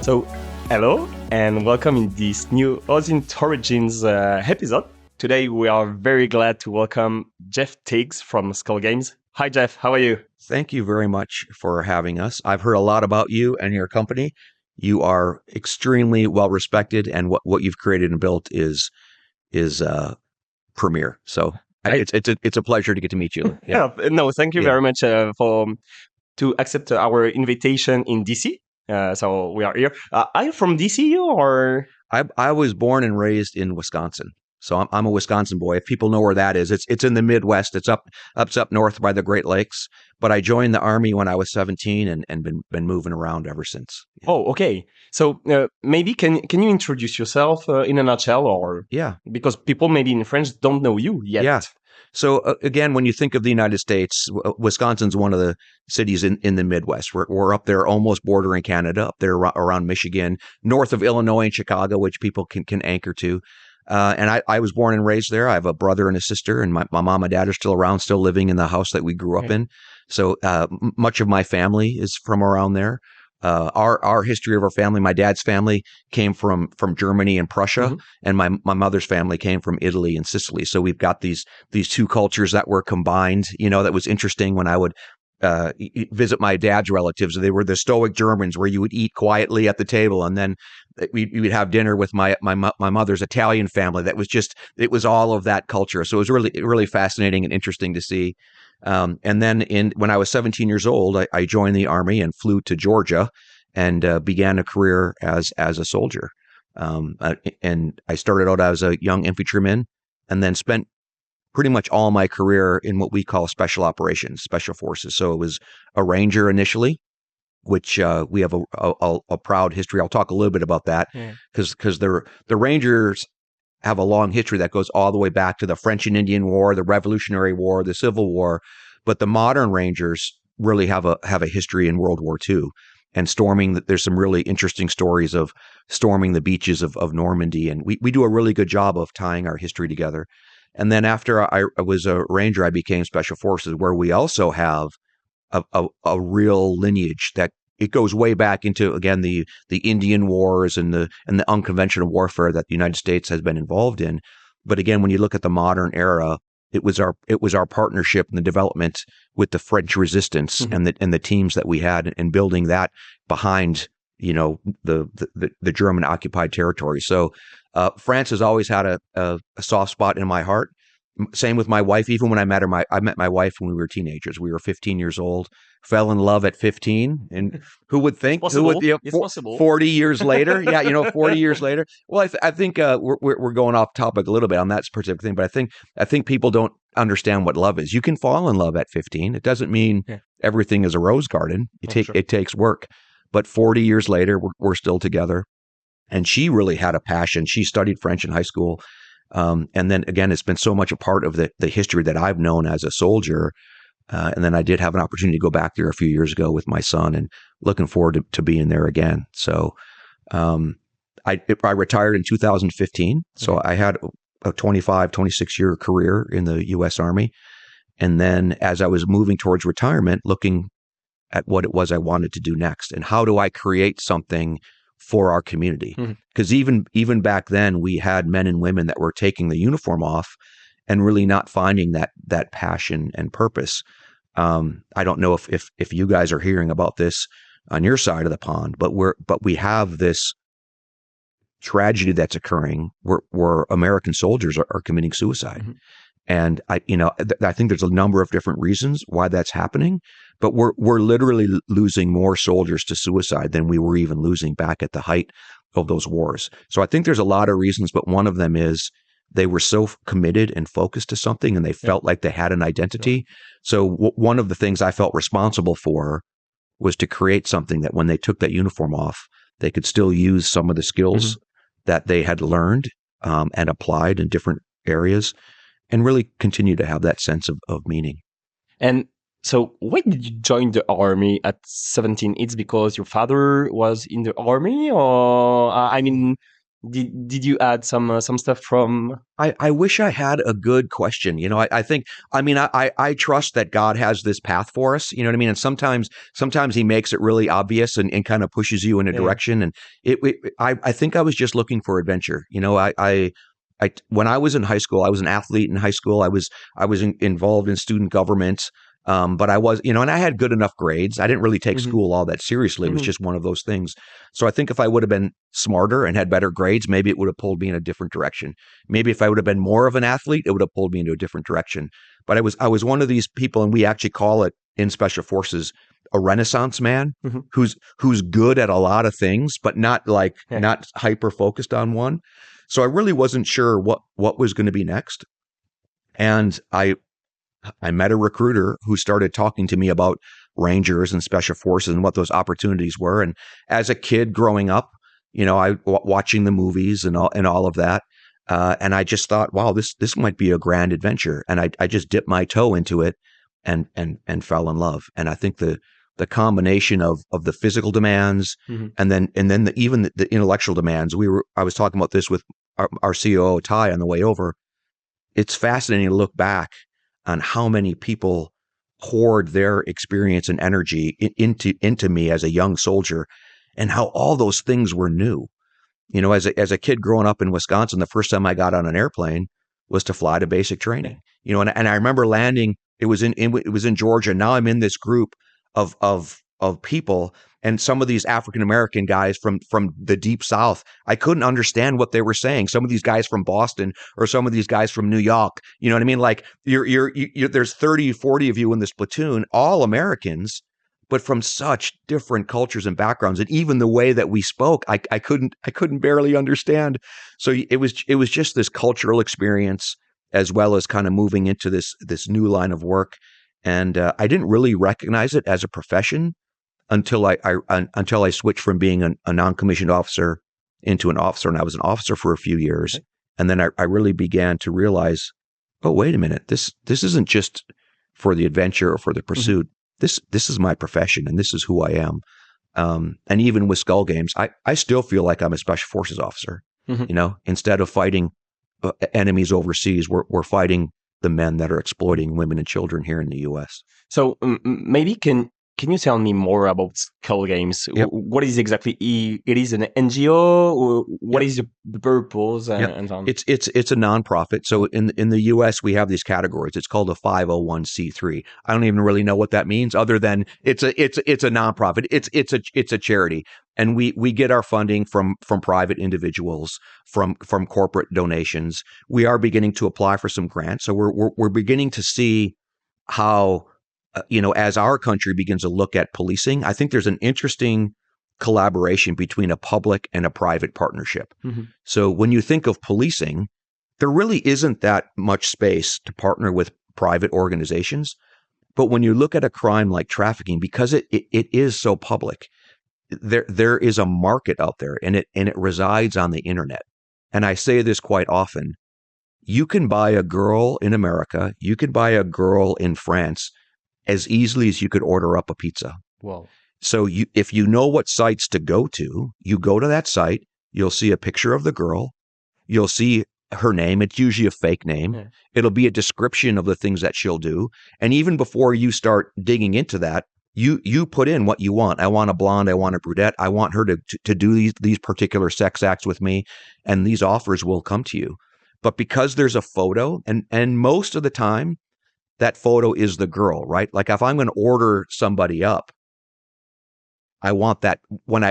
So, hello and welcome in this new OSINT Origins episode. Today we are very glad to welcome Jeff Tiegs from SkullGames. Hi Jeff, how are you? Thank you very much for having us. I've heard a lot about you and your company. You are extremely well respected, and what you've created and built is premier. So it's a pleasure to get to meet you. Yeah. No, thank you very much to accept our invitation in DC. So we are here. Are you from DC or? I was born and raised in Wisconsin. So I'm a Wisconsin boy. If people know where that is, it's in the Midwest. It's up north by the Great Lakes. But I joined the Army when I was 17 and been moving around ever since. Yeah. Oh, okay. So maybe can you introduce yourself in a nutshell, or because people maybe in France don't know you yet. Yeah. So again, when you think of the United States, Wisconsin's one of the cities in the Midwest. We're up there almost bordering Canada, up there around Michigan, north of Illinois and Chicago, which people can anchor to. And I was born and raised there. I have a brother and a sister, and my mom and dad are still around, still living in the house that we grew up in. So much of my family is from around there. Our history of our family, my dad's family came from Germany and Prussia, and my mother's family came from Italy and Sicily. So we've got these two cultures that were combined. You know, that was interesting when I would visit my dad's relatives. They were the stoic Germans where you would eat quietly at the table, and then we would have dinner with my mother's Italian family. It was all of that culture. So it was really fascinating and interesting to see. And then when I was 17 years old, I joined the Army and flew to Georgia and began a career as a soldier. And I started out as a young infantryman and then spent pretty much all my career in what we call special operations, special forces. So it was a ranger initially, which we have a proud history. I'll talk a little bit about that because the Rangers have a long history that goes all the way back to the French and Indian War, the Revolutionary War, the Civil War. But the modern Rangers really have a history in World War II and storming. There's some really interesting stories of storming the beaches of Normandy. And we do a really good job of tying our history together. And then after I was a Ranger, I became Special Forces, where we also have a real lineage that it goes way back into, again, the Indian Wars and the unconventional warfare that the United States has been involved in. But again, when you look at the modern era, it was our partnership and the development with the French resistance and the teams that we had and building that behind, you know, the German occupied territory. So France has always had a soft spot in my heart. Same with my wife. Even when I met her, I met my wife when we were teenagers. We were 15 years old, fell in love at 15. And who would think? It's possible. It's possible. 40 years later. Yeah, 40 years later. Well, I think we're going off topic a little bit on that particular thing, but I think people don't understand what love is. You can fall in love at 15. It doesn't mean everything is a rose garden. It takes work. But 40 years later, we're still together. And she really had a passion. She studied French in high school. And then again, it's been so much a part of the history that I've known as a soldier. And then I did have an opportunity to go back there a few years ago with my son, and looking forward to being there again. So I retired in 2015. So I had a 26 year career in the U.S. Army. And then as I was moving towards retirement, looking at what it was I wanted to do next and how do I create something for our community. Because even back then, we had men and women that were taking the uniform off and really not finding that passion and purpose. I don't know if you guys are hearing about this on your side of the pond, but we have this tragedy that's occurring where American soldiers are committing suicide. And I think there's a number of different reasons why that's happening, but we're literally losing more soldiers to suicide than we were even losing back at the height of those wars. So I think there's a lot of reasons, but one of them is they were so committed and focused to something, and they felt like they had an identity. So one of the things I felt responsible for was to create something that when they took that uniform off, they could still use some of the skills that they had learned and applied in different areas, and really continue to have that sense of meaning. And so why did you join the Army at 17? It's because your father was in the Army, or Did you add some stuff from? I wish I had a good question. I think, I trust that God has this path for us. You know what I mean? And sometimes he makes it really obvious and kind of pushes you in a Yeah. direction. And I think I was just looking for adventure. When I was in high school, I was an athlete in high school. I was involved in student government. But I was, and I had good enough grades. I didn't really take Hmm. school all that seriously. It was Hmm. just one of those things. So I think if I would have been smarter and had better grades, maybe it would have pulled me in a different direction. Maybe if I would have been more of an athlete, it would have pulled me into a different direction. But I was one of these people, and we actually call it in special forces a renaissance man Hmm. who's good at a lot of things, but Yeah. not hyper focused on one. So I really wasn't sure what was going to be next. And I met a recruiter who started talking to me about Rangers and special forces and what those opportunities were. And as a kid growing up, watching the movies and all of that. And I just thought, wow, this might be a grand adventure. And I just dipped my toe into it and fell in love. And I think the combination of the physical demands Hmm. and then even the intellectual demands. I was talking about this with our COO Ty on the way over. It's fascinating to look back on how many people poured their experience and energy into me as a young soldier, and how all those things were new. As a kid growing up in Wisconsin, the first time I got on an airplane was to fly to basic Yeah. training. And I remember landing. It was in Georgia. Now I'm in this group of people, and some of these African American guys from the deep South. I couldn't understand what they were saying. Some of these guys from Boston, or some of these guys from New York. You know what I mean? Like there's 30, 40 of you in this platoon, all Americans, but from such different cultures and backgrounds. And even the way that we spoke, I couldn't barely understand. So it was just this cultural experience, as well as kind of moving into this new line of work. And I didn't really recognize it as a profession until I switched from being a non-commissioned officer into an officer. And I was an officer for a few years. Okay. And then I really began to realize, oh, wait a minute, this isn't just for the adventure or for the Hmm. pursuit. This is my profession, and this is who I am. And even with SkullGames, I still feel like I'm a special forces officer. Hmm. Instead of fighting enemies overseas, we're fighting the men that are exploiting women and children here in the U.S. So maybe can you tell me more about SkullGames? Yep. What is exactly it is an NGO? Or what Yep. is the purpose Yep. and so on? It's a nonprofit. So in the US we have these categories. It's called a 501c3. I don't even really know what that means, other than it's a nonprofit. It's a charity. And we get our funding from private individuals, from corporate donations. We are beginning to apply for some grants. So we're beginning to see how as our country begins to look at policing, I think there's an interesting collaboration between a public and a private partnership. Hmm. So when you think of policing, there really isn't that much space to partner with private organizations. But when you look at a crime like trafficking, because it is so public, there is a market out there, and it resides on the internet. And I say this quite often. You can buy a girl in America, you can buy a girl in France as easily as you could order up a pizza. Well, So if you know what sites to go to, you go to that site, you'll see a picture of the girl, you'll see her name. It's usually a fake name. yeah. It'll be a description of the things that she'll do. And even before you start digging into that, you put in what you want. I want a blonde, I want a brunette, I want her to do these particular sex acts with me, and these offers will come to you. But because there's a photo, and most of the time that photo is the girl, right? Like if I'm going to order somebody up, I want that when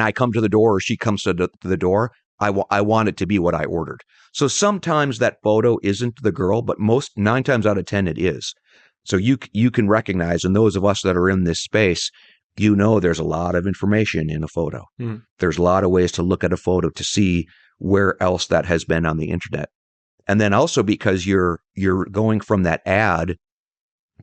I come to the door, or she comes to the door, I want it to be what I ordered. So sometimes that photo isn't the girl, but 9 times out of 10 it is. So you can recognize, and those of us that are in this space, there's a lot of information in a photo. Mhm. There's a lot of ways to look at a photo to see where else that has been on the internet. And then also because you're going from that ad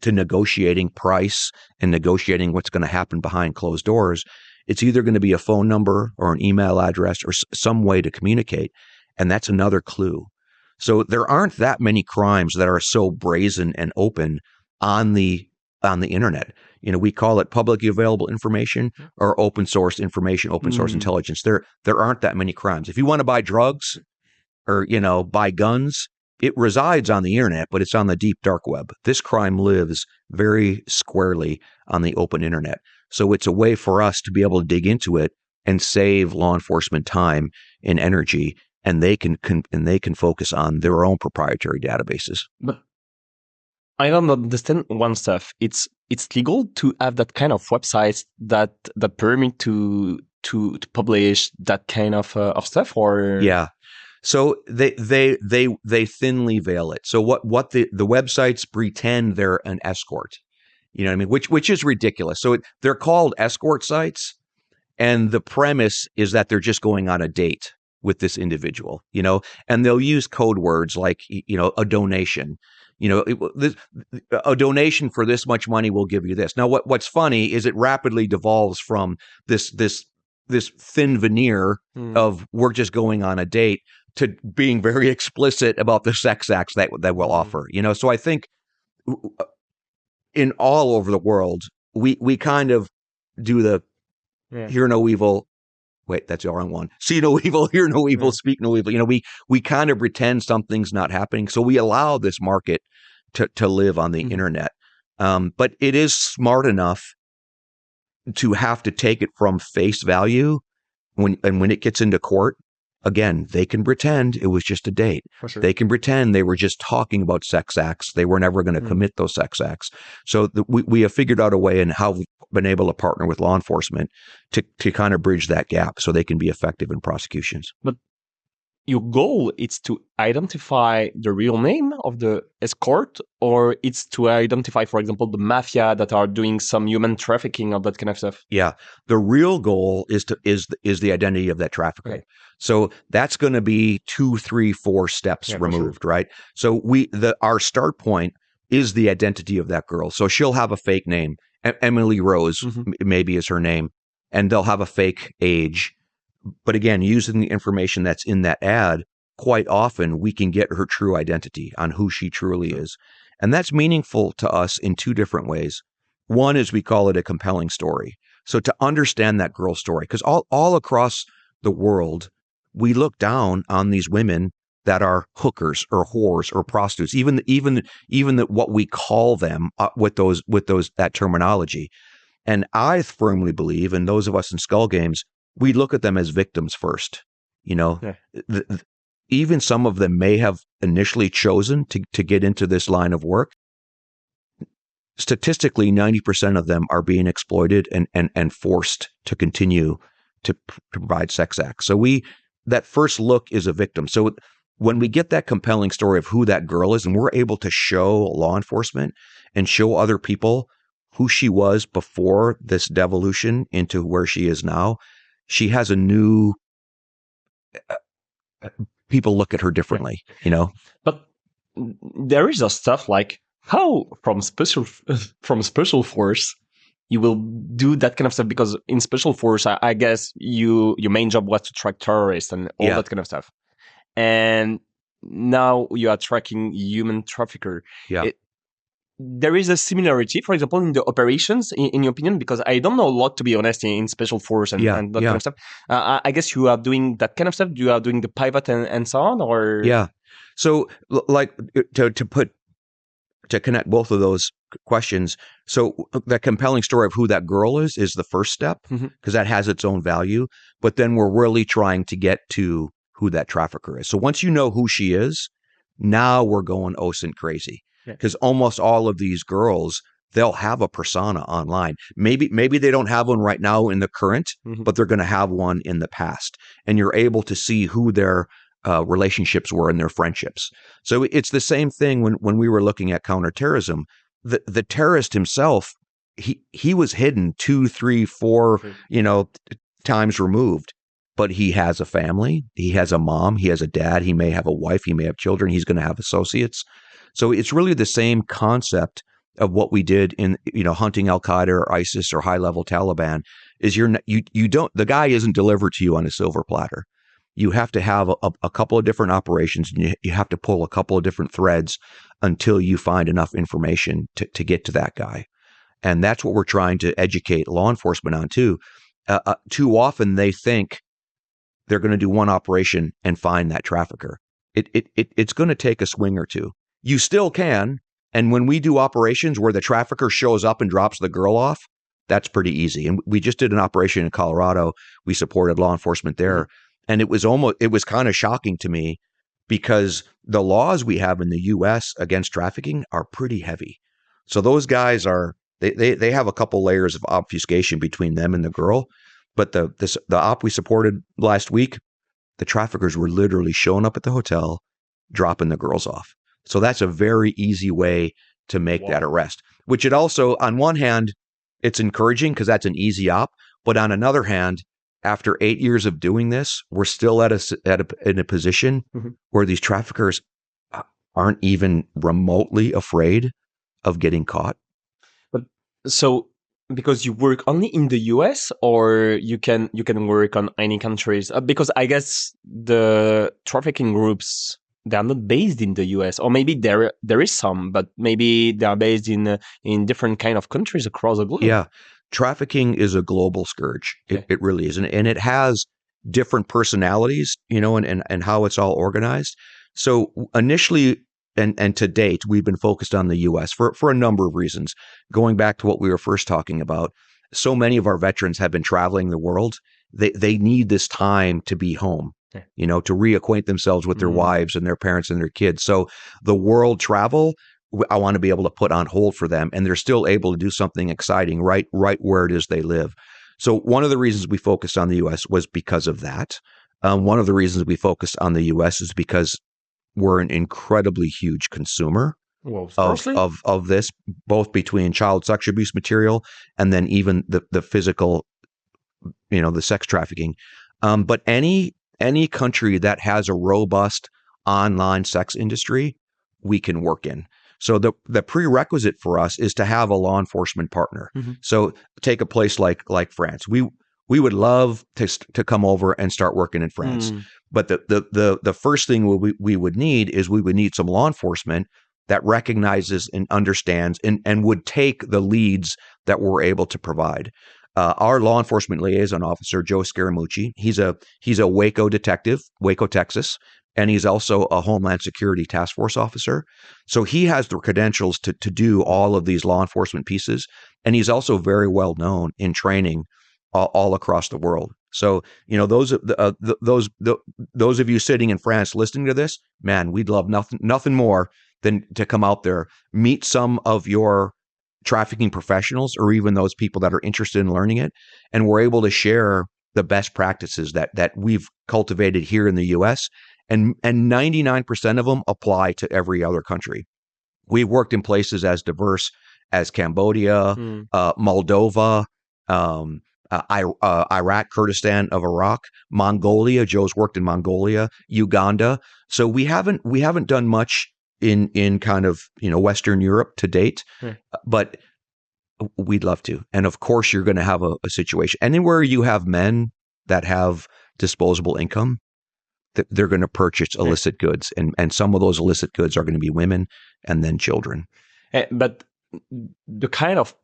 to negotiating price and negotiating what's going to happen behind closed doors, it's either going to be a phone number or an email address or some way to communicate. And that's another clue. So there aren't that many crimes that are so brazen and open on the internet. We call it publicly available information or open source information, open source intelligence. There aren't that many crimes. If you want to buy drugs or, buy guns, it resides on the internet, but it's on the deep dark web. This crime lives very squarely on the open internet. So it's a way for us to be able to dig into it and save law enforcement time and energy, and they can focus on their own proprietary databases. But I don't understand one stuff. It's legal to have that kind of websites that permit to publish that kind of stuff, or yeah. So they thinly veil it. So what the websites pretend they're an escort, you know what I mean? Which is ridiculous. So they're called escort sites, and the premise is that they're just going on a date with this individual, and they'll use code words like, a donation, a donation for this much money will give you this. Now, what's funny is it rapidly devolves from this thin veneer of we're just going on a date to being very explicit about the sex acts that we'll offer, So I think in all over the world, we kind of do the hear no evil. Wait, that's the wrong one. See no evil, hear no evil, speak no evil. We kind of pretend something's not happening. So we allow this market to live on the internet. But it is smart enough to have to take it from face value when it gets into court. Again, they can pretend it was just a date. Sure. They can pretend they were just talking about sex acts. They were never going to commit those sex acts. So we have figured out a way and how we've been able to partner with law enforcement to kind of bridge that gap so they can be effective in prosecutions. But your goal is to identify the real name of the escort, or it's to identify, for example, the mafia that are doing some human trafficking or that kind of stuff? Yeah. The real goal is the identity of that trafficker. Right. So that's going to be 2, 3, 4 steps removed, right? So our start point is the identity of that girl. So she'll have a fake name. Emily Rose maybe is her name, and they'll have a fake age. But again, using the information that's in that ad, quite often we can get her true identity on who she truly is. And that's meaningful to us in 2 different ways. One is we call it a compelling story. So to understand that girl's story, because all across the world, we look down on these women that are hookers or whores or prostitutes, even what we call them with that terminology. And I firmly believe, and those of us in SkullGames, we look at them as victims first. Even some of them may have initially chosen to get into this line of work. Statistically, 90% of them are being exploited and forced to continue to provide sex acts. So that first look is a victim. So when we get that compelling story of who that girl is, and we're able to show law enforcement and show other people who she was before this devolution into where she is now, she has a new people look at her differently, But there is a stuff like how from special force you will do that kind of stuff, because in special force, I guess your main job was to track terrorists and all that kind of stuff, and now you are tracking human trafficker. Yeah. There is a similarity, for example, in the operations, in your opinion, because I don't know a lot, to be honest, in special force and that kind of stuff. I guess you are doing that kind of stuff. You are doing the pivot and so on, or So, like to connect both of those questions. So, the compelling story of who that girl is the first step, because that has its own value. But then we're really trying to get to who that trafficker is. So once you know who she is, now we're going OSINT crazy. Because almost all of these girls, they'll have a persona online. Maybe they don't have one right now in the current, but they're going to have one in the past. And you're able to see who their relationships were and their friendships. So it's the same thing when we were looking at counterterrorism. The terrorist himself, he was hidden 2, 3, 4, times removed. But he has a family. He has a mom. He has a dad. He may have a wife. He may have children. He's going to have associates. So it's really the same concept of what we did in, hunting Al-Qaeda or ISIS or high-level Taliban. Is the guy isn't delivered to you on a silver platter. You have to have a couple of different operations, and you have to pull a couple of different threads until you find enough information to get to that guy. And that's what we're trying to educate law enforcement on too. Too often they think they're going to do one operation and find that trafficker. It's going to take a swing or two. You still can. And when we do operations where the trafficker shows up and drops the girl off, that's pretty easy. And we just did an operation in Colorado. We supported law enforcement there. And it was kind of shocking to me because the laws we have in the US against trafficking are pretty heavy. So those guys they have a couple layers of obfuscation between them and the girl. But the op we supported last week, the traffickers were literally showing up at the hotel, dropping the girls off. So that's a very easy way to make that arrest, which it also, on one hand, it's encouraging because that's an easy op. But on another hand, after 8 years of doing this, we're still in a position where these traffickers aren't even remotely afraid of getting caught. But so, because you work only in the US, or you can work on any countries? Because I guess the trafficking groups, they are not based in the US, or maybe there is some, but maybe they are based in different kind of countries across the globe. Yeah, trafficking is a global scourge. It really is, and it has different personalities, and how it's all organized. So initially, and to date, we've been focused on the U.S. for a number of reasons. Going back to what we were first talking about, so many of our veterans have been traveling the world. They need this time to be home, to reacquaint themselves with their wives and their parents and their kids. So the world travel, I want to be able to put on hold for them, and they're still able to do something exciting right where it is they live. So one of the reasons we focused on the U.S. was because of that. One of the reasons we focused on the U.S. is because we're an incredibly huge consumer of this, both between child sexual abuse material and then even the physical, the sex trafficking. But any country that has a robust online sex industry, we can work in. So the prerequisite for us is to have a law enforcement partner. So take a place like France. We would love to come over and start working in France. But the first thing we would need is we would need some law enforcement that recognizes and understands and would take the leads that we're able to provide. Our law enforcement liaison officer, Joe Scaramucci, he's a Waco detective, Waco, Texas, and he's also a Homeland Security Task Force officer. So he has the credentials to do all of these law enforcement pieces, and he's also very well known in training all across the world. So, those of you sitting in France listening to this, man, we'd love nothing more than to come out there, meet some of your trafficking professionals, or even those people that are interested in learning it, and we're able to share the best practices that we've cultivated here in the U.S. and 99% of them apply to every other country. We've worked in places as diverse as Cambodia, Moldova, Iraq, Kurdistan of Iraq, Mongolia. Joe's worked in Mongolia, Uganda. So we haven't done much in kind of Western Europe to date, but we'd love to. And of course, you're going to have a situation anywhere you have men that have disposable income, that they're going to purchase illicit goods, and some of those illicit goods are going to be women and then children. But the kind of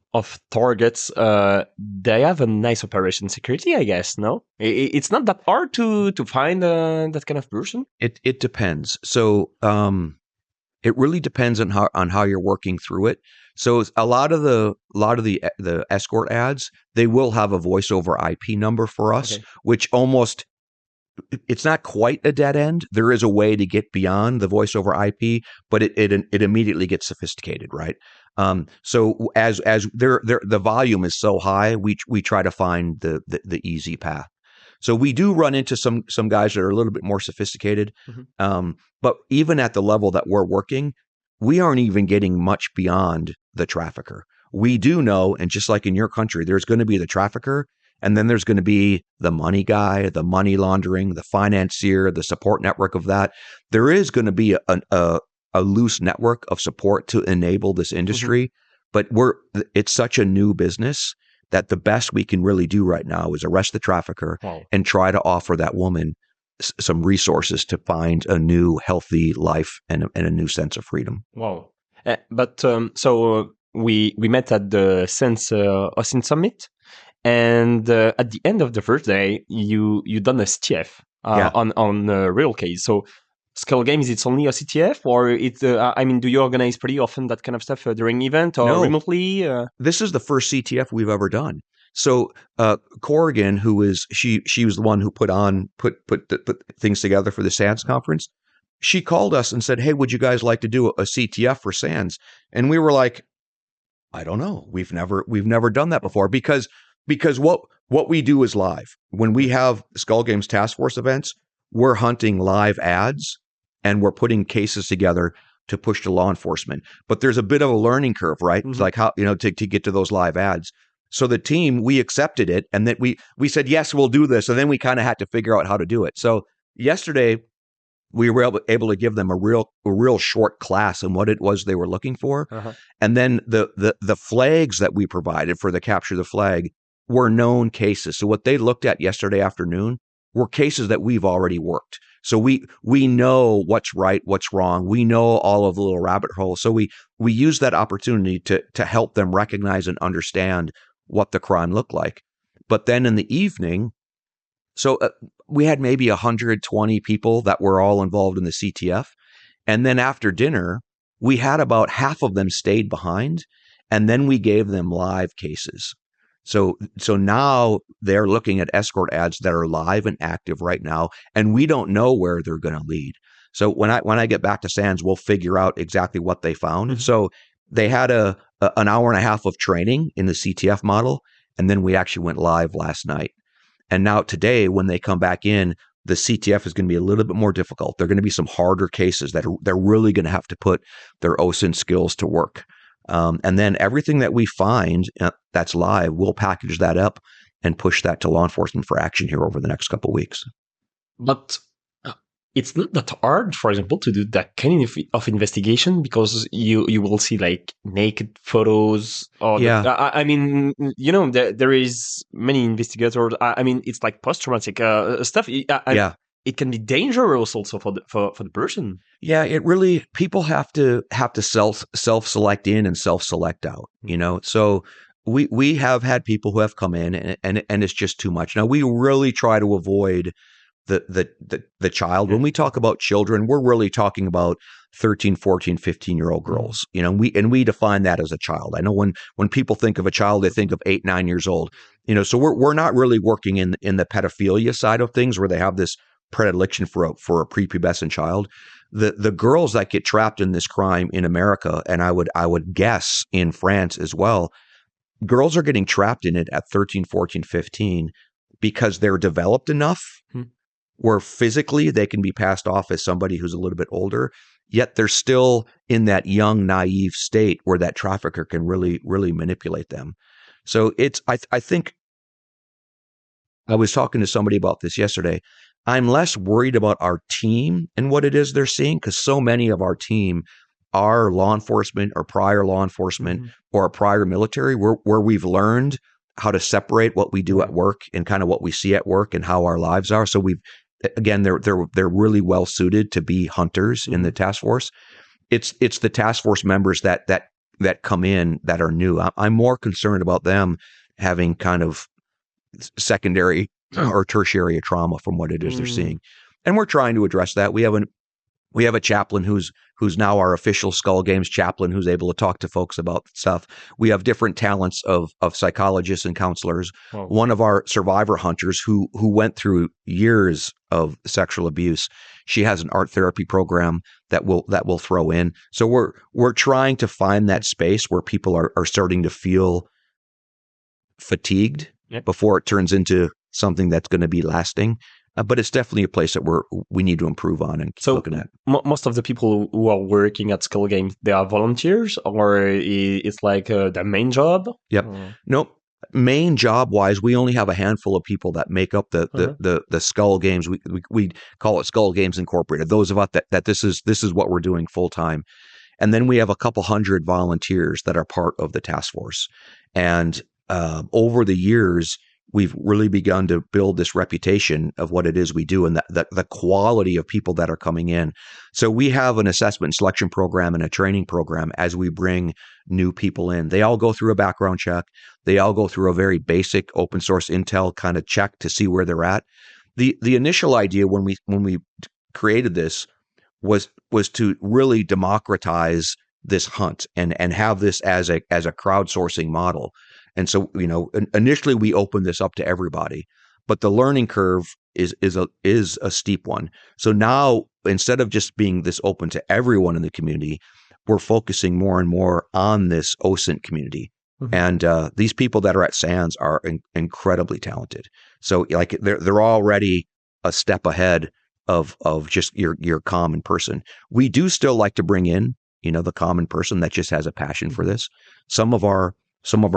targets, they have a nice operation security, I guess. No, it's not that hard to find that kind of person. It depends. So it really depends on how you're working through it. So a lot of the escort ads, they will have a voice over IP number for us, which it's not quite a dead end. There is a way to get beyond the voice over IP, but it immediately gets sophisticated, right? So as the volume is so high, we try to find the easy path. So we do run into some guys that are a little bit more sophisticated, but even at the level that we're working, we aren't even getting much beyond the trafficker. We do know, and just like in your country, there's going to be the trafficker, and then there's going to be the money guy, the money laundering, the financier, the support network of that. There is going to be a loose network of support to enable this industry, but it's such a new business that the best we can really do right now is arrest the trafficker and try to offer that woman some resources to find a new healthy life and a new sense of freedom. Wow. But so we met at the Sense OSINT Summit, and at the end of the first day, you done a CTF Yeah. on a real case. So SkullGames, it's only a CTF, or it's I mean, do you organize pretty often that kind of stuff during event or No. remotely? This is the first CTF we've ever done. So Corrigan, who is she was the one who put things together for the SANS conference. She called us and said, "Hey, would you guys like to do a CTF for SANS?" And we were like, "I don't know. We've never done that before because what we do is live. When we have SkullGames task force events, we're hunting live ads and we're putting cases together to push to law enforcement. But there's a bit of a learning curve, right? It's like how, to get to those live ads. So the team, we accepted it, and that we said, yes, we'll do this. And then we kind of had to figure out how to do it. So yesterday we were able to give them a real short class on what it was they were looking for. And then the flags that we provided for the capture the flag were known cases. So what they looked at yesterday afternoon were cases that we've already worked. So we know what's right, what's wrong. We know all of the little rabbit holes. So we use that opportunity to help them recognize and understand what the crime looked like. But then in the evening, so we had maybe 120 people that were all involved in the CTF. And then after dinner, we had about half of them stayed behind, and then we gave them live cases. So now they're looking at escort ads that are live and active right now, and we don't know where they're going to lead. So when I get back to SANS, we'll figure out exactly what they found. So they had an hour and a half of training in the CTF model, and then we actually went live last night. And now today, when they come back in, the CTF is going to be a little bit more difficult. There are going to be some harder cases that they're really going to have to put their OSINT skills to work. And then everything that we find that's live, we'll package that up and push that to law enforcement for action here over the next couple of weeks. But it's not that hard, for example, to do that kind of investigation, because you will see like naked photos. Or I mean, there is many investigators. I mean, it's like post-traumatic stuff. It can be dangerous also for the person. Yeah, it really, people have to self-select in and self-select out, So we have had people who have come in and it's just too much. Now we really try to avoid the child. When we talk about children, we're really talking about 13, 14, 15-year-old girls, we define that as a child. I know when people think of a child, they think of 8, 9 years old, so we're not really working in the pedophilia side of things where they have this predilection for a prepubescent child. The girls that get trapped in this crime in America, and I would guess in France as well, girls are getting trapped in it at 13, 14, 15 because they're developed enough where physically they can be passed off as somebody who's a little bit older, yet they're still in that young, naive state where that trafficker can really, really manipulate them. So I think I was talking to somebody about this yesterday. I'm less worried about our team and what it is they're seeing, because so many of our team are law enforcement or prior law enforcement or prior military, where we've learned how to separate what we do at work and kind of what we see at work and how our lives are. So they're really well suited to be hunters in the task force. It's the task force members that come in that are new. I'm more concerned about them having kind of secondary or tertiary trauma from what it is they're seeing. And we're trying to address that. We have a chaplain who's now our official SkullGames chaplain, who's able to talk to folks about stuff. We have different talents of psychologists and counselors. Wow. One of our survivor hunters who went through years of sexual abuse, she has an art therapy program that we'll throw in. So we're trying to find that space where people are starting to feel fatigued before it turns into something that's going to be lasting. But it's definitely a place that we need to improve on and keep looking at. Most of the people who are working at SkullGames, they are volunteers, or it's like their main job? Yep. Nope. Main job wise, we only have a handful of people that make up the SkullGames. We call it SkullGames Incorporated. Those of us that this is what we're doing full time. And then we have a couple hundred volunteers that are part of the task force. And over the years, we've really begun to build this reputation of what it is we do and the quality of people that are coming in. So we have an assessment and selection program and a training program as we bring new people in. They all go through a background check. They all go through a very basic open source intel kind of check to see where they're at. The initial idea when we created this was to really democratize this hunt and have this as a crowdsourcing model. And so, initially we opened this up to everybody, but the learning curve is a steep one. So now, instead of just being this open to everyone in the community, we're focusing more and more on this OSINT community. Mm-hmm. And these people that are at SANS are incredibly talented. So like they're already a step ahead of just your common person. We do still like to bring in, the common person that just has a passion for this. Some of our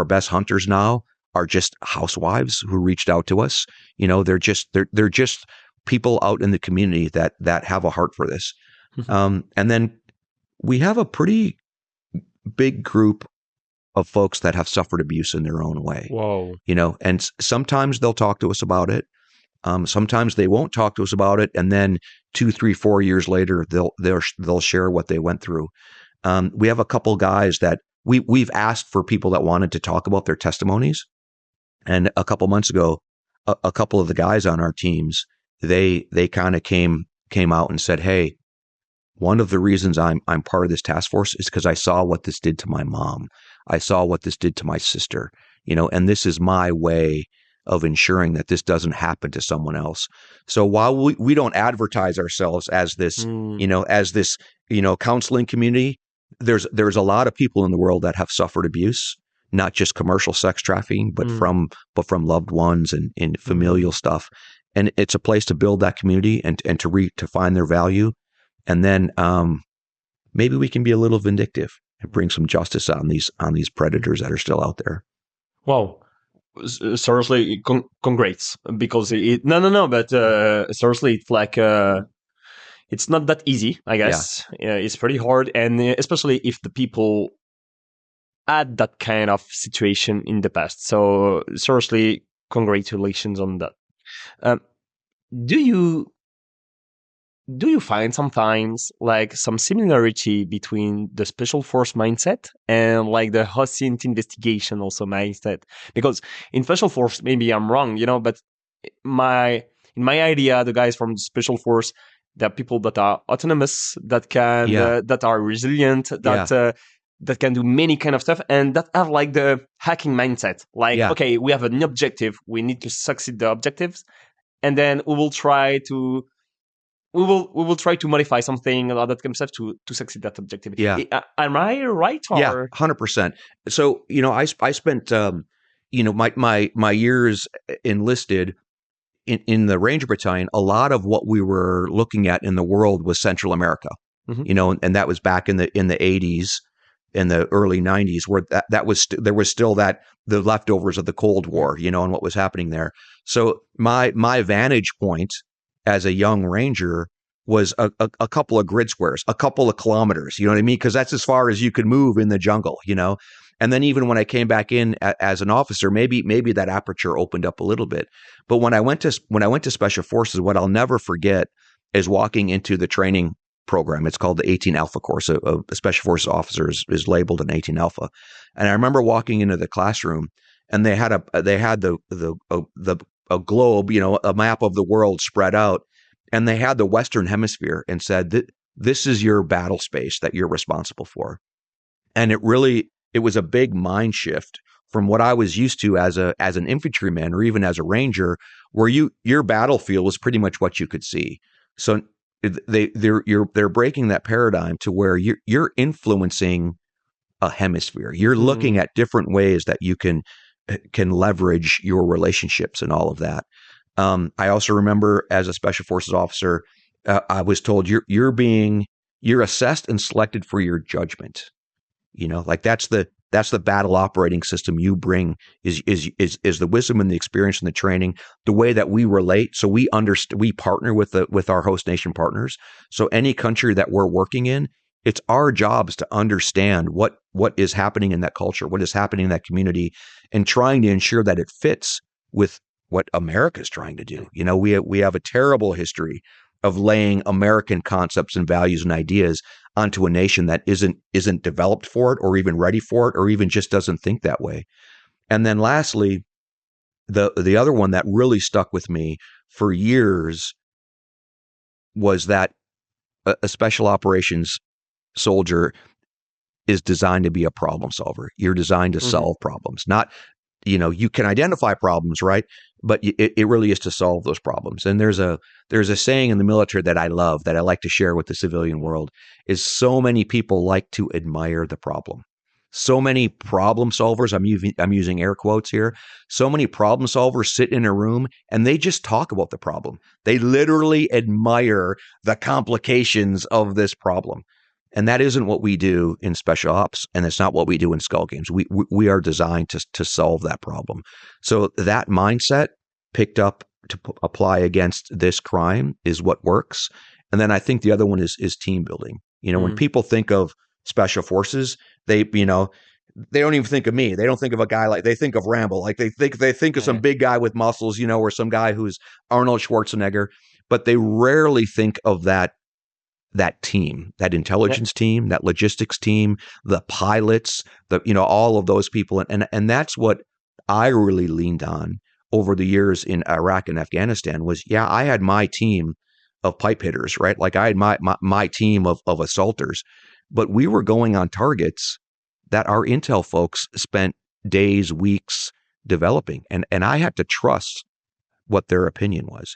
best hunters now are just housewives who reached out to us. They're just people out in the community that have a heart for this. And then we have a pretty big group of folks that have suffered abuse in their own way. Whoa. And sometimes they'll talk to us about it. Sometimes they won't talk to us about it, and then 2, 3, 4 years later, they'll share what they went through. We have a couple guys that we've asked for people that wanted to talk about their testimonies, and a couple months ago, a couple of the guys on our teams they kind of came out and said, "Hey, one of the reasons I'm part of this task force is because I saw what this did to my mom. I saw what this did to my sister. And this is my way of ensuring that this doesn't happen to someone else." So while we don't advertise ourselves as this, counseling community, there's a lot of people in the world that have suffered abuse, not just commercial sex trafficking, but from loved ones and familial stuff. And it's a place to build that community and to find their value. And then maybe we can be a little vindictive and bring some justice on these predators that are still out there. Wow. Seriously, congrats, because but seriously, it's like it's not that easy, I guess. Yeah. It's pretty hard, and especially if the people had that kind of situation in the past. So seriously, congratulations on that. Do you find sometimes like some similarity between the special force mindset and like the OSINT investigation also mindset? Because in special force, maybe I'm wrong, but in my idea, the guys from the special force, they're people that are autonomous, that can that are resilient, that can do many kind of stuff, and that have like the hacking mindset. Like, okay, we have an objective, we need to succeed the objectives, and then we will try to modify something or that concept to succeed that objective. Yeah. Am I right? Or? Yeah, 100%. So, I spent, my years enlisted in the Ranger Battalion. A lot of what we were looking at in the world was Central America, and that was back in the 80s, in the early 90s, where there was still the leftovers of the Cold War, and what was happening there. So my vantage point as a young Ranger was a couple of grid squares, a couple of kilometers, you know what I mean? Because that's as far as you could move in the jungle, And then even when I came back in as an officer, maybe that aperture opened up a little bit. But when I went to Special Forces, what I'll never forget is walking into the training program. It's called the 18 Alpha course. A Special Forces officer is labeled an 18 Alpha, and I remember walking into the classroom, and they had a globe, a map of the world spread out, and they had the Western Hemisphere and said that this is your battle space that you're responsible for. And it was a big mind shift from what I was used to as an infantryman or even as a Ranger, where your battlefield was pretty much what you could see. So they're breaking that paradigm to where you're influencing a hemisphere. You're looking at different ways that you can leverage your relationships and all of that. I also remember as a Special Forces officer, I was told you're assessed and selected for your judgment. Like that's the battle operating system you bring is the wisdom and the experience and the training, the way that we relate. So we partner with our host nation partners. So any country that we're working in, it's our jobs to understand what is happening in that culture, what is happening in that community, and trying to ensure that it fits with what America's trying to do. We have a terrible history of laying American concepts and values and ideas onto a nation that isn't developed for it or even ready for it or even just doesn't think that way. And then lastly, the other one that really stuck with me for years was that a special operations soldier is designed to be a problem solver. You're designed to solve problems, not, you can identify problems, right? But it really is to solve those problems. And there's a saying in the military that I love, that I like to share with the civilian world, is so many people like to admire the problem. So many problem solvers, I'm using air quotes here. So many problem solvers sit in a room and they just talk about the problem. They literally admire the complications of this problem. And that isn't what we do in special ops, and it's not what we do in SkullGames. We are designed to solve that problem. So that mindset picked up to apply against this crime is what works. And then I think the other one is team building. When people think of special forces, they don't even think of me. They don't think of a guy they think of Rambo. Like they think of some big guy with muscles, or some guy who's Arnold Schwarzenegger, but they rarely think of that team, that intelligence team, that logistics team, the pilots, all of those people. And that's what I really leaned on over the years in Iraq and Afghanistan was, I had my team of pipe hitters, right? Like I had my team of assaulters, but we were going on targets that our intel folks spent days, weeks developing. And I had to trust what their opinion was.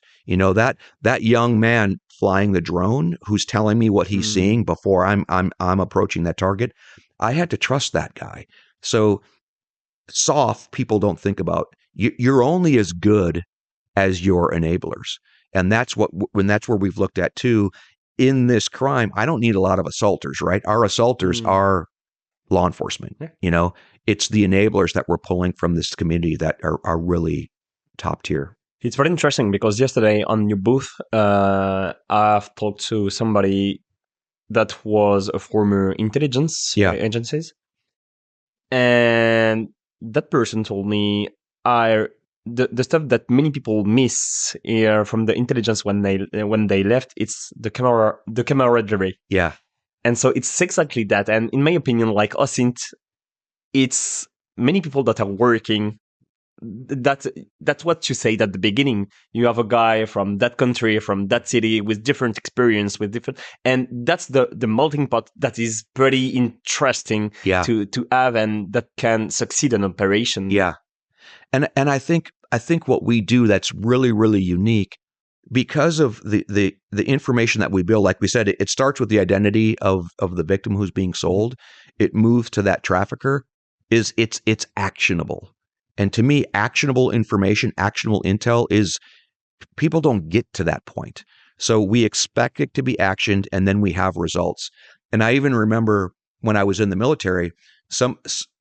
That young man flying the drone who's telling me what he's seeing before I'm approaching that target, I had to trust that guy. So soft people don't think about, you're only as good as your enablers. And that's where we've looked at too. In this crime, I don't need a lot of assaulters, right? Our assaulters are law enforcement. It's the enablers that we're pulling from this community that are really top tier. It's very interesting because yesterday on your booth, I've talked to somebody that was a former intelligence agencies. And that person told me the stuff that many people miss here from the intelligence when they left, it's the camaraderie. Yeah. And so it's exactly that. And in my opinion, like OSINT, it's many people that are working. That's what you said at the beginning. You have a guy from that country, from that city, with different experience, and that's the melting pot that is pretty interesting to have, and that can succeed an operation. Yeah, and I think what we do that's really, really unique, because of the information that we build. Like we said, it starts with the identity of the victim who's being sold. It moves to that trafficker. It's actionable. And to me, actionable information, actionable intel is, people don't get to that point. So we expect it to be actioned, and then we have results. And I even remember when I was in the military,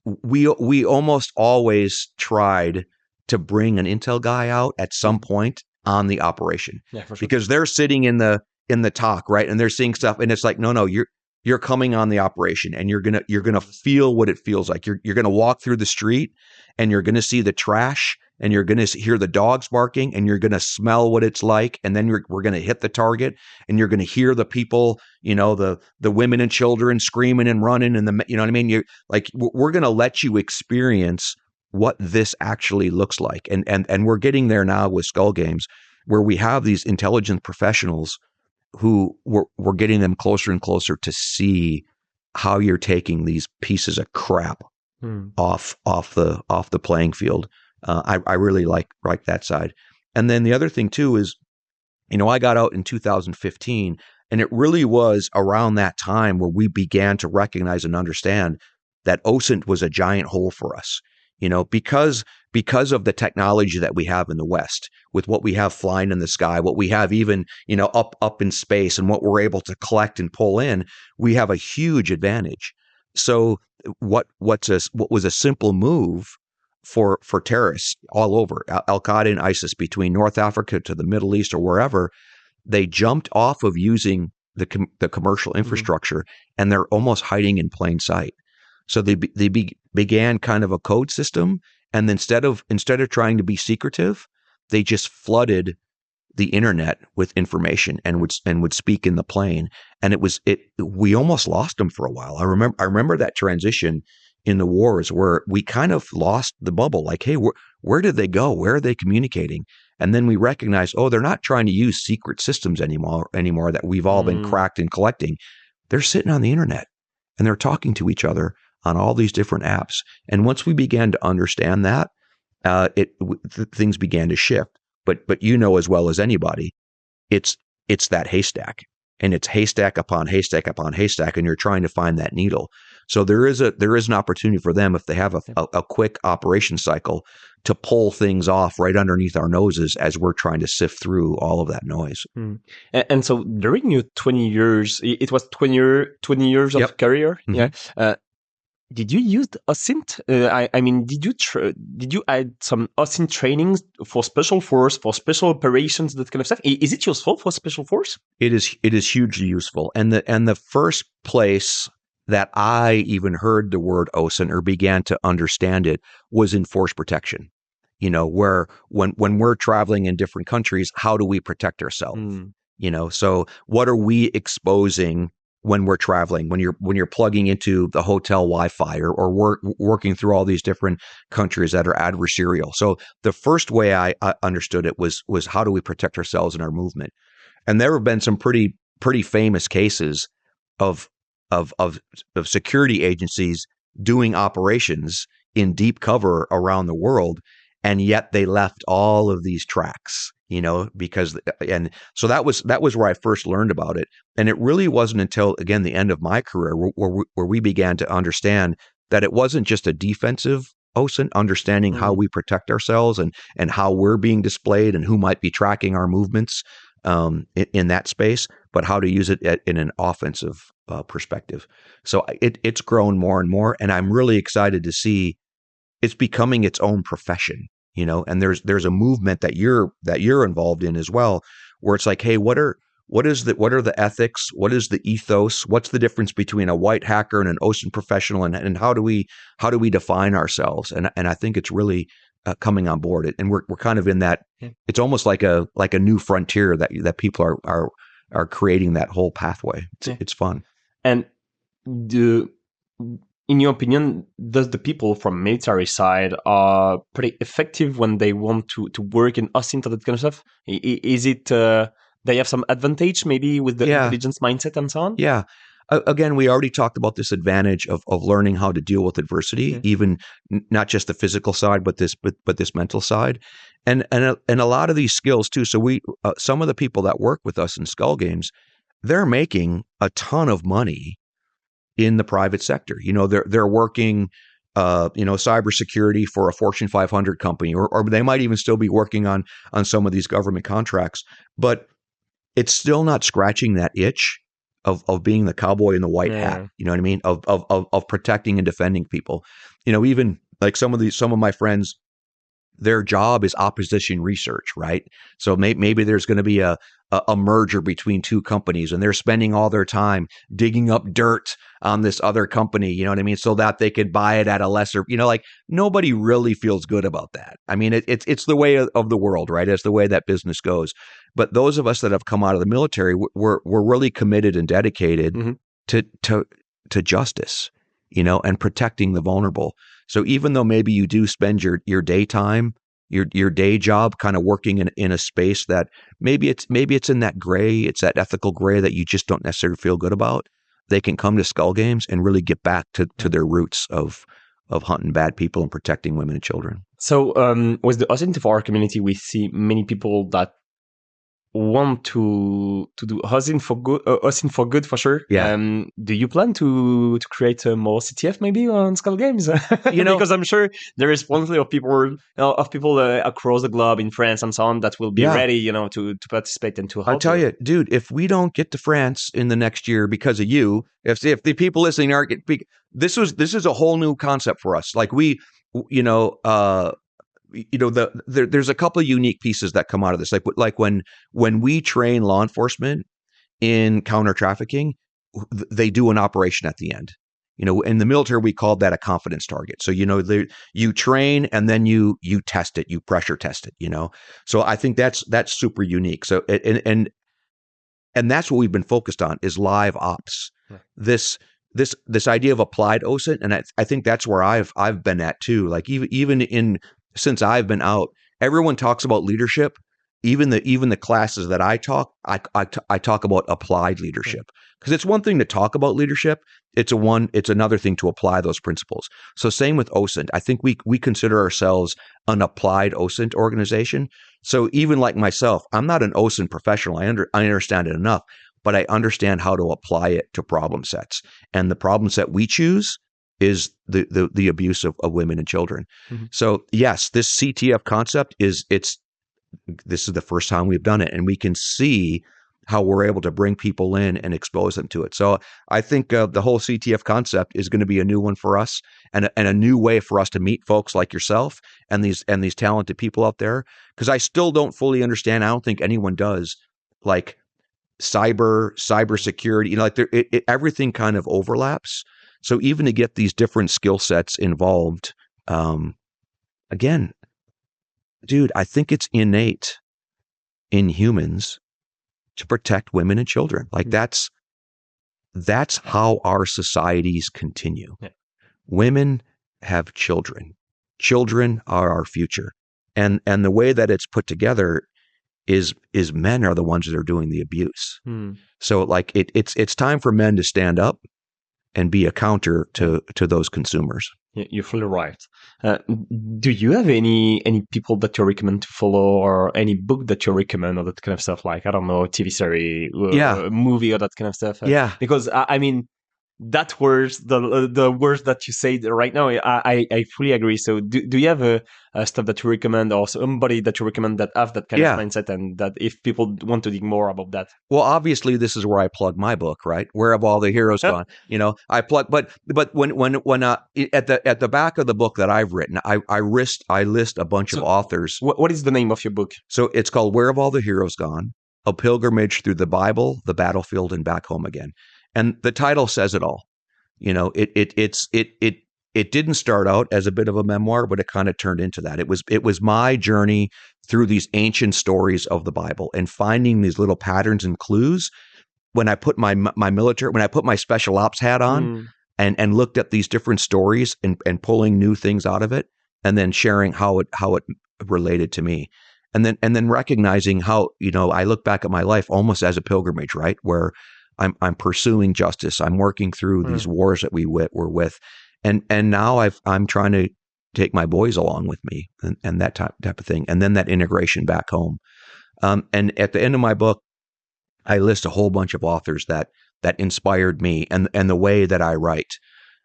we almost always tried to bring an intel guy out at some point on the operation. Yeah, for sure. Because they're sitting in the talk, right? And they're seeing stuff, and it's like, no, you're coming on the operation, and you're gonna feel what it feels like. You're gonna walk through the street, and you're gonna see the trash, and you're gonna hear the dogs barking, and you're gonna smell what it's like, and then we're gonna hit the target, and you're gonna hear the people, the women and children screaming and running, and you know what I mean. We're gonna let you experience what this actually looks like, and we're getting there now with SkullGames, where we have these intelligence professionals who we're getting them closer and closer to see how you're taking these pieces of crap off the playing field. I really like that side. And then the other thing too is, I got out in 2015, and it really was around that time where we began to recognize and understand that OSINT was a giant hole for us. Because of the technology that we have in the West, with what we have flying in the sky, what we have even, up in space, and what we're able to collect and pull in, we have a huge advantage. So what was a simple move for terrorists all over, Al-Qaeda and ISIS, between North Africa to the Middle East or wherever, they jumped off of using the commercial infrastructure, and they're almost hiding in plain sight. So they began kind of a code system, and instead of trying to be secretive, they just flooded the internet with information and would speak in the plane. And we almost lost them for a while. I remember that transition in the wars where we kind of lost the bubble. Like, hey, where did they go? Where are they communicating? And then we recognized, oh, they're not trying to use secret systems anymore that we've all been cracked and collecting. They're sitting on the internet and they're talking to each other on all these different apps. And once we began to understand that, things began to shift. But you know as well as anybody, it's that haystack, and it's haystack upon haystack upon haystack, and you're trying to find that needle. So there is an opportunity for them, if they have a quick operation cycle, to pull things off right underneath our noses as we're trying to sift through all of that noise. And so during your 20 years, it was 20 years of career. Yeah. Did you use OSINT? I mean, did you add some OSINT trainings for special force, for special operations, that kind of stuff? Is it useful for special force? It is hugely useful. And the first place that I even heard the word OSINT or began to understand it was in force protection. You know, where when we're traveling in different countries, how do we protect ourselves? You know, so what are we exposing when we're traveling, when you're plugging into the hotel Wi-Fi or working through all these different countries that are adversarial. So the first way I understood it was how do we protect ourselves in our movement? And there have been some pretty famous cases of security agencies doing operations in deep cover around the world, and yet they left all of these tracks. You know, and so that was where I first learned about it. And it really wasn't until, again, the end of my career where we began to understand that it wasn't just a defensive OSINT, understanding how we protect ourselves and how we're being displayed and who might be tracking our movements in that space, but how to use it in an offensive perspective. So it's grown more and more, and I'm really excited to see it's becoming its own profession. You know, and there's a movement that you're involved in as well, where it's like, hey, what are the ethics? What is the ethos? What's the difference between a white hacker and an OSINT professional, and how do we define ourselves? And I think it's really coming on board. And we're kind of in that. It's almost like a new frontier that people are creating that whole pathway. It's fun. And in your opinion, does the people from military side are pretty effective when they want to work in OSINT and that kind of stuff? Is it they have some advantage maybe with the intelligence mindset and so on? Yeah. Again, we already talked about this advantage of learning how to deal with adversity, even not just the physical side, but this mental side, and a lot of these skills too. So some of the people that work with us in SkullGames, they're making a ton of money in the private sector. You know, they're working, cybersecurity for a Fortune 500 company, or they might even still be working on some of these government contracts, but it's still not scratching that itch of being the cowboy in the white hat. You know what I mean? Of protecting and defending people. You know, even like some of my friends, their job is opposition research, right? So maybe there's going to be a merger between two companies, and they're spending all their time digging up dirt on this other company, you know what I mean? So that they could buy it at a lesser, like nobody really feels good about that. I mean, it's the way of the world, right? It's the way that business goes. But those of us that have come out of the military, we're really committed and dedicated to justice, and protecting the vulnerable. So even though maybe you do spend your daytime, your day job kind of working in a space that maybe it's in that gray, it's that ethical gray that you just don't necessarily feel good about, they can come to SkullGames and really get back to their roots of hunting bad people and protecting women and children. So with the OSINT-FR community, we see many people that want to do OSINT for good for sure. Yeah. Do you plan to create more CTF maybe on SkullGames? Because I'm sure there is plenty of people across the globe in France and so on that will be ready, to participate and to help. I'll tell you, dude, if we don't get to France in the next year because of you, if the people listening aren't this is a whole new concept for us. Like there's a couple of unique pieces that come out of this. Like when we train law enforcement in counter trafficking, they do an operation at the end. In the military, we called that a confidence target. So, you train and then you test it, you pressure test it. So I think that's super unique. So, and that's what we've been focused on is live ops. Yeah. This idea of applied OSINT, and I think that's where I've been at too. Like even since I've been out, everyone talks about leadership. Even the classes that I talk about applied leadership, because it's one thing to talk about leadership. It's another thing to apply those principles. So same with OSINT. I think we consider ourselves an applied OSINT organization. So even like myself, I'm not an OSINT professional. I understand it enough, but I understand how to apply it to problem sets. And the problem set we choose is the abuse of women and children. Mm-hmm. So yes, this CTF concept this is the first time we've done it, and we can see how we're able to bring people in and expose them to it. So I think the whole CTF concept is going to be a new one for us, and a new way for us to meet folks like yourself and these talented people out there. Because I still don't fully understand. I don't think anyone does, like cybersecurity. Like everything kind of overlaps. So even to get these different skill sets involved, again, dude, I think it's innate in humans to protect women and children. Like that's how our societies continue. Yeah. Women have children. Children are our future. And the way that it's put together is men are the ones that are doing the abuse. So like it's time for men to stand up and be a counter to those consumers. You're fully right. Do you have any people that you recommend to follow, or any book that you recommend, or that kind of stuff? Like, I don't know, TV series, movie, or that kind of stuff? Yeah. Because I mean, that words, the words that you say right now, I fully agree. So do you have a stuff that you recommend, or somebody that you recommend that have that kind of mindset, and that if people want to dig more about that? Well, obviously this is where I plug my book, right? Where Have All the Heroes Gone? I plug, but when at the back of the book that I've written, I list a bunch of authors. What is the name of your book? So it's called Where Have All the Heroes Gone? A Pilgrimage Through the Bible, the Battlefield, and Back Home Again. And the title says it all. It didn't start out as a bit of a memoir, but it kind of turned into that. It was my journey through these ancient stories of the Bible and finding these little patterns and clues. When I put my special ops hat on and looked at these different stories and pulling new things out of it, and then sharing how it related to me. And then recognizing how, I look back at my life almost as a pilgrimage, right? Where I'm pursuing justice. I'm working through these wars that we were with, and now I'm trying to take my boys along with me, and that type of thing, and then that integration back home. And at the end of my book, I list a whole bunch of authors that inspired me and the way that I write.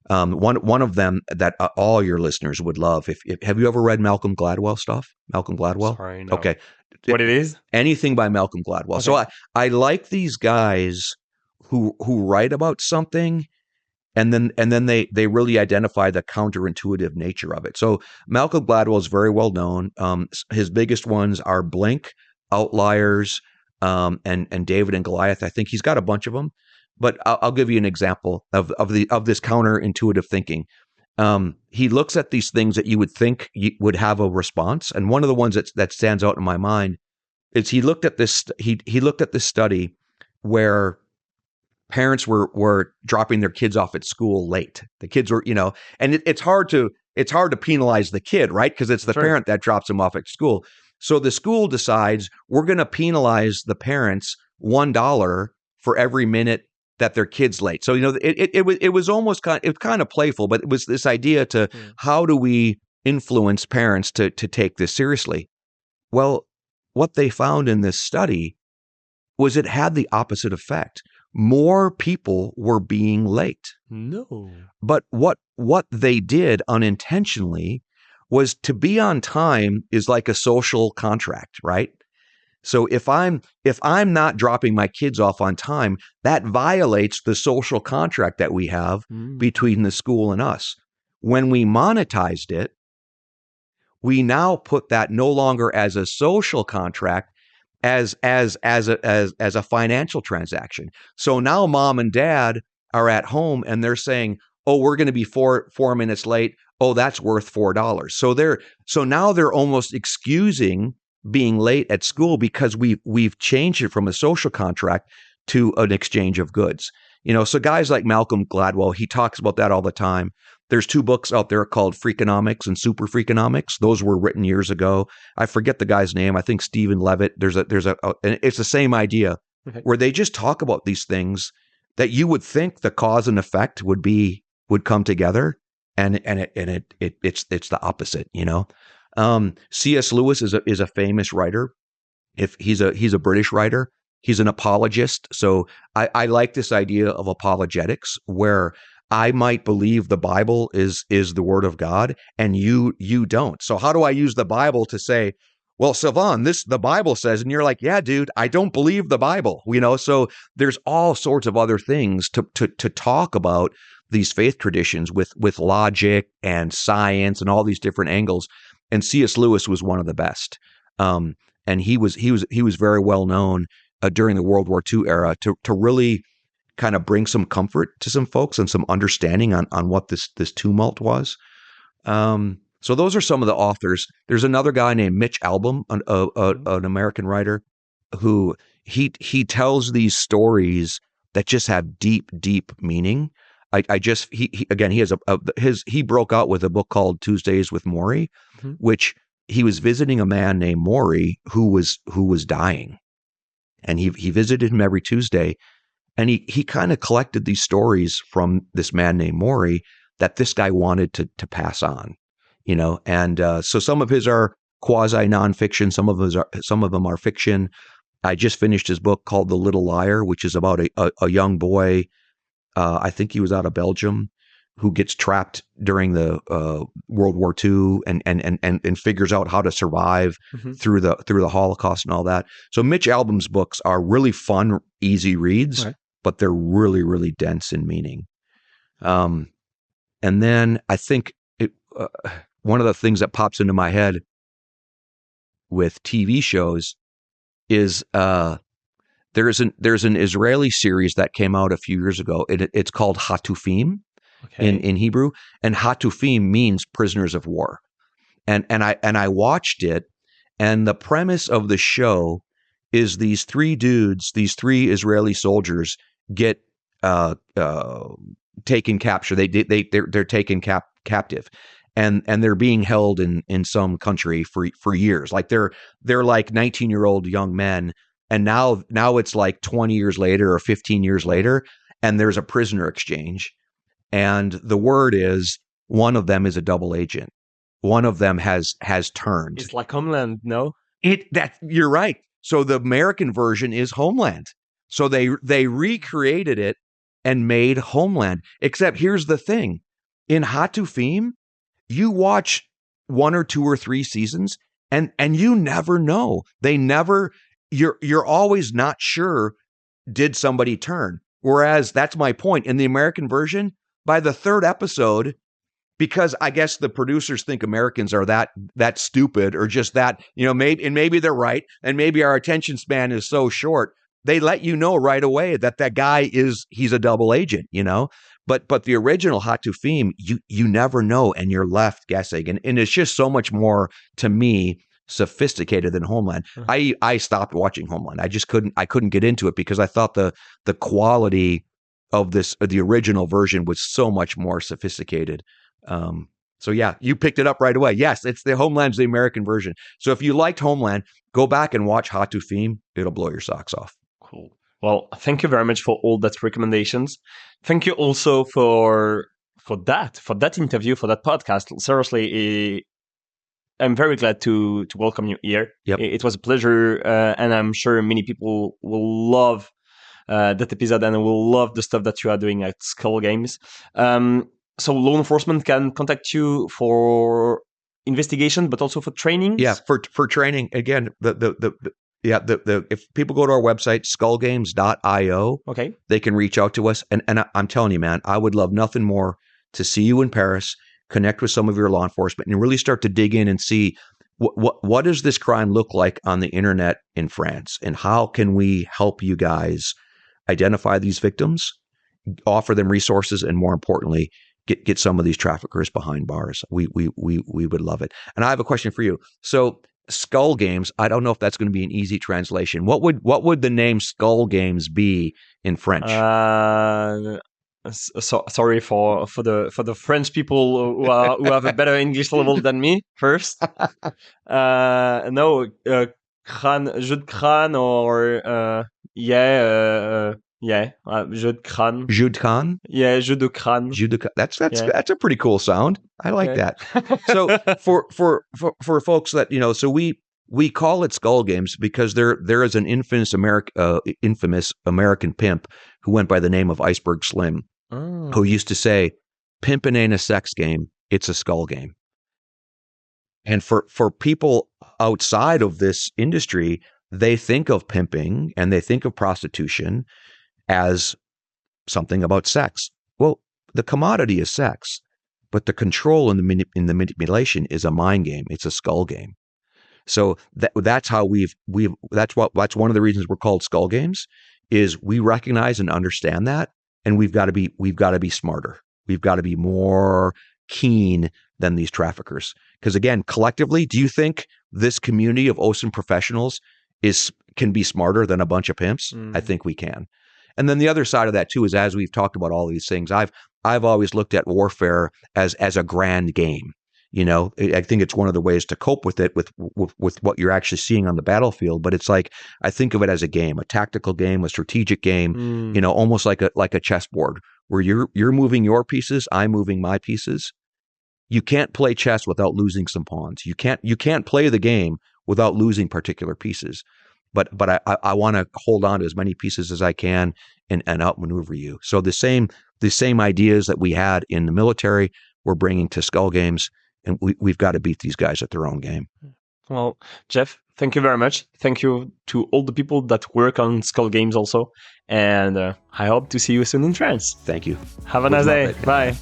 One of them that all your listeners would love. If have you ever read Malcolm Gladwell stuff? Malcolm Gladwell. Sorry, no. Okay. What it is? Anything by Malcolm Gladwell. Okay. So I like these guys who write about something, and then they really identify the counterintuitive nature of it. So Malcolm Gladwell is very well known. His biggest ones are Blink, Outliers, and David and Goliath. I think he's got a bunch of them, but I'll give you an example of this counterintuitive thinking. He looks at these things that you would think would have a response, and one of the ones that stands out in my mind is he looked at this study where parents were dropping their kids off at school late. The kids were, and it's hard to penalize the kid, right? Because it's the parent that drops them off at school. So the school decides we're going to penalize the parents $1 for every minute that their kid's late. So it was almost kind of playful, but it was this idea to how do we influence parents to take this seriously? Well, what they found in this study was it had the opposite effect. More people were being late. No. But what they did unintentionally was to be on time is like a social contract, right? So if I'm not dropping my kids off on time, that violates the social contract that we have between the school and us. When we monetized it, we now put that no longer as a social contract, as a financial transaction. So now mom and dad are at home and they're saying, oh, we're going to be four minutes late. Oh, that's worth $4. So now they're almost excusing being late at school because we've changed it from a social contract to an exchange of goods. So guys like Malcolm Gladwell, he talks about that all the time. There's 2 books out there called Freakonomics and Super Freakonomics. Those were written years ago. I forget the guy's name. I think Stephen Levitt. And it's the same idea where they just talk about these things that you would think the cause and effect would come together, and it's the opposite. C.S. Lewis is a famous writer. If he's a British writer, he's an apologist. So I like this idea of apologetics where I might believe the Bible is the word of God and you don't. So how do I use the Bible to say, well, Sylvain, the Bible says, and you're like, yeah, dude, I don't believe the Bible, so there's all sorts of other things to talk about these faith traditions with logic and science and all these different angles. And C.S. Lewis was one of the best. And he was very well known during the World War II era to really kind of bring some comfort to some folks and some understanding on what this tumult was. So those are some of the authors. There's another guy named Mitch Albom, an American writer, who he tells these stories that just have deep, deep meaning. He broke out with a book called Tuesdays with Maury, which he was visiting a man named Maury who was dying, and he visited him every Tuesday. And he kind of collected these stories from this man named Maury that this guy wanted to pass on, And so some of his are quasi nonfiction, some of them are fiction. I just finished his book called The Little Liar, which is about a young boy. I think he was out of Belgium, who gets trapped during the World War II and figures out how to survive through the Holocaust and all that. So Mitch Albom's books are really fun, easy reads. Right. But they're really, really dense in meaning. And then I think one of the things that pops into my head with TV shows is there's an Israeli series that came out a few years ago. It's called Hatufim in Hebrew, and Hatufim means prisoners of war. And I watched it, and the premise of the show is these 3 Israeli soldiers get taken they're taken captive, and they're being held in some country for years. Like they're like 19-year-old young men, and now it's like 20 years later or 15 years later, and there's a prisoner exchange, and the word is one of them is a double agent. One of them has turned. It's like Homeland, no? You're right. So the American version is Homeland. So they recreated it and made Homeland. Except here's the thing. In Hatufim, you watch 1 or 2 or 3 seasons and you never know. You're always not sure, did somebody turn? Whereas that's my point. In the American version, by the 3rd episode, because I guess the producers think Americans are that stupid or just that, maybe they're right. And maybe our attention span is so short. They let you know right away that guy he's a double agent, but the original Hatufim, you never know. And you're left guessing. And it's just so much more, to me, sophisticated than Homeland. I stopped watching Homeland. I couldn't get into it because I thought the quality of the original version was so much more sophisticated. So yeah, you picked it up right away. Yes, it's the Homeland's the American version. So if you liked Homeland, go back and watch Hatufim. It'll blow your socks off. Cool. Well, thank you very much for all that recommendations. Thank you also for that interview, for that podcast. Seriously, I'm very glad to welcome you here. Yep. It was a pleasure, and I'm sure many people will love that episode and will love the stuff that you are doing at SkullGames. So law enforcement can contact you for investigation, but also for training. Yeah, for training. Again, if people go to our website, SkullGames.io, okay, they can reach out to us. And I'm telling you, man, I would love nothing more to see you in Paris, connect with some of your law enforcement, and really start to dig in and see what does this crime look like on the internet in France, and how can we help you guys identify these victims, offer them resources, and more importantly, get some of these traffickers behind bars. We would love it. And I have a question for you. So SkullGames, I don't know if that's going to be an easy translation. What would the name SkullGames be in French? Sorry for the French people who have a better English level than me. First, no, jeu de crâne or jeu de crâne. Jeu de crâne? Yeah, jeu de crâne. Jeu de that's a pretty cool sound. I like that. So for folks that so we call it SkullGames because there is an infamous American pimp who went by the name of Iceberg Slim, who used to say, "Pimpin' ain't a sex game; it's a skull game." And for people outside of this industry, they think of pimping and they think of prostitution as something about sex. Well, the commodity is sex, but the control in the manipulation is a mind game. It's a skull game. So that's how that's one of the reasons we're called SkullGames, is we recognize and understand that, and we've got to be smarter. We've got to be more keen than these traffickers. Because again, collectively, do you think this community of OSINT professionals can be smarter than a bunch of pimps? I think we can. And then the other side of that too is, as we've talked about all these things, I've always looked at warfare as a grand game. I think it's one of the ways to cope with it, with what you're actually seeing on the battlefield. But it's like, I think of it as a game, a tactical game, a strategic game, almost like a chessboard where you're moving your pieces, I'm moving my pieces. You can't play chess without losing some pawns. You can't play the game without losing particular pieces. But I want to hold on to as many pieces as I can and outmaneuver you. So the same ideas that we had in the military, we're bringing to SkullGames, and we've got to beat these guys at their own game. Well, Jeff, thank you very much. Thank you to all the people that work on SkullGames also. And I hope to see you soon in France. Thank you. Have a nice day. Bye.